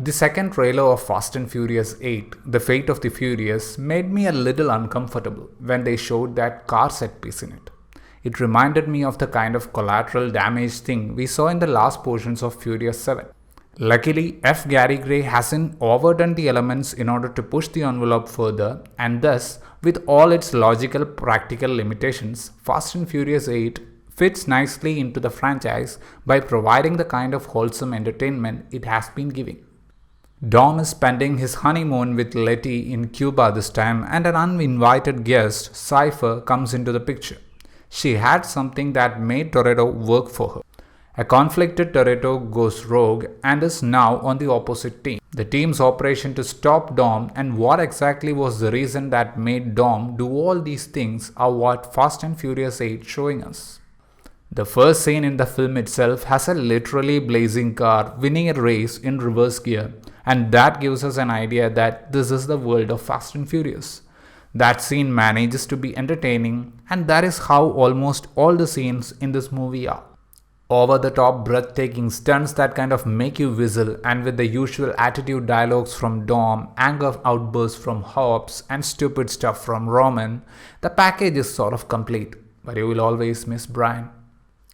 The second trailer of Fast and Furious 8, The Fate of the Furious, made me a little uncomfortable when they showed that car set piece in it. It reminded me of the kind of collateral damage thing we saw in the last portions of Furious 7. Luckily, F. Gary Gray hasn't overdone the elements in order to push the envelope further, and thus, with all its logical practical limitations, Fast and Furious 8 fits nicely into the franchise by providing the kind of wholesome entertainment it has been giving. Dom is spending his honeymoon with Letty in Cuba this time, and an uninvited guest, Cypher, comes into the picture. She had something that made Toretto work for her. A conflicted Toretto goes rogue and is now on the opposite team. The team's operation to stop Dom and what exactly was the reason that made Dom do all these things are what Fast and Furious 8 showing us. The first scene in the film itself has a literally blazing car winning a race in reverse gear, and that gives us an idea that this is the world of Fast and Furious. That scene manages to be entertaining, and that is how almost all the scenes in this movie are. Over the top, breathtaking stunts that kind of make you whistle, and with the usual attitude dialogues from Dom, anger outbursts from Hobbs, and stupid stuff from Roman, the package is sort of complete, but you will always miss Brian.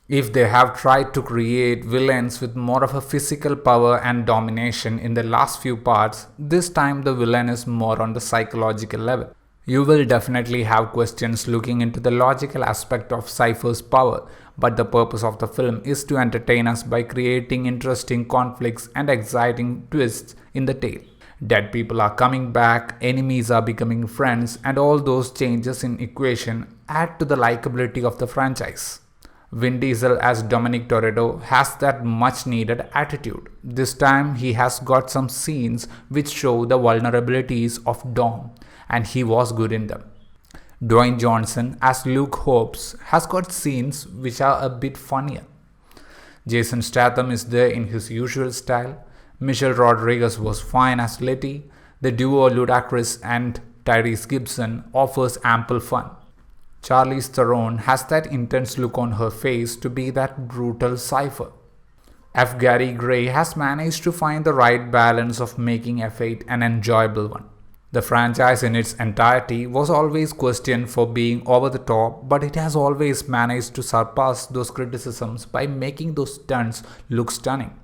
If they have tried to create villains with more of a physical power and domination in the last few parts, this time the villain is more on the psychological level. You will definitely have questions looking into the logical aspect of Cypher's power, but the purpose of the film is to entertain us by creating interesting conflicts and exciting twists in the tale. Dead people are coming back, enemies are becoming friends, and all those changes in equation add to the likability of the franchise. Vin Diesel as Dominic Toretto has that much needed attitude. This time he has got some scenes which show the vulnerabilities of Dom, and he was good in them. Dwayne Johnson as Luke Hobbs has got scenes which are a bit funnier. Jason Statham is there in his usual style. Michelle Rodriguez was fine as Letty. The duo Ludacris and Tyrese Gibson offers ample fun. Charliez Theron has that intense look on her face to be that brutal Cypher. F. Gary Gray has managed to find the right balance of making F8 an enjoyable one. The franchise in its entirety was always questioned for being over the top, but it has always managed to surpass those criticisms by making those stunts look stunning.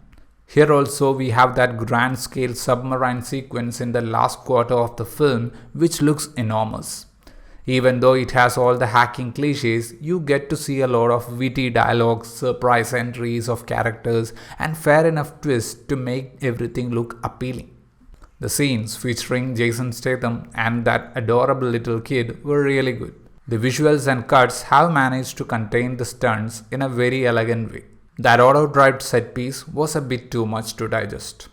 Here also we have that grand scale submarine sequence in the last quarter of the film which looks enormous. Even though it has all the hacking cliches, you get to see a lot of witty dialogues, surprise entries of characters, and fair enough twists to make everything look appealing. The scenes featuring Jason Statham and that adorable little kid were really good. The visuals and cuts have managed to contain the stunts in a very elegant way. That auto-drive set piece was a bit too much to digest.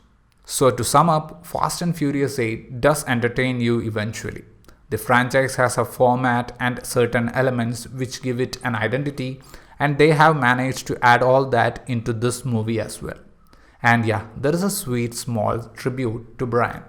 So to sum up, Fast and Furious 8 does entertain you eventually. The franchise has a format and certain elements which give it an identity, and they have managed to add all that into this movie as well. And yeah, there is a sweet small tribute to Brian.